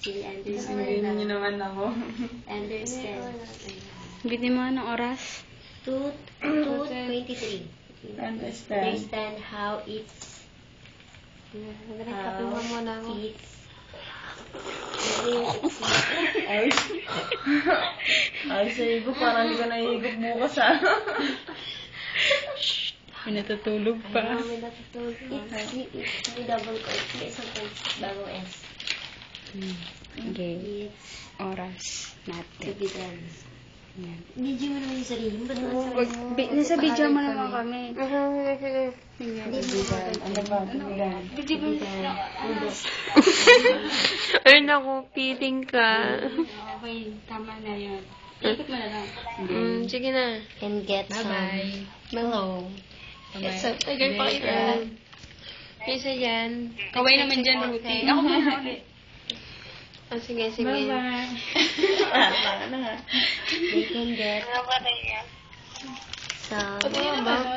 Sili Sabihin niyo naman ako. understand. Bitin mo anong oras? 2:23. Understand. Understand how it's Ay, sa higop, parang hindi ko nahihigop bukas May natutulog pa. It's may double quote. May sometimes bagong S. Okay. It's Oras to natin. be done. Yan. Video mo naman yung sarili mo. Ba't naman Nasa video mo naman kami. Ano ba? Tubigan. Ay, naku, feeling ka. Okay, tama na yun. Ikot mo na lang. Sige na. can get some. Hello. Tagal pa kayo. Kaysa dyan. Kaway naman dyan, Ruti. Ako muna ulit. Oh, sige, sige. Bye-bye. They can get some.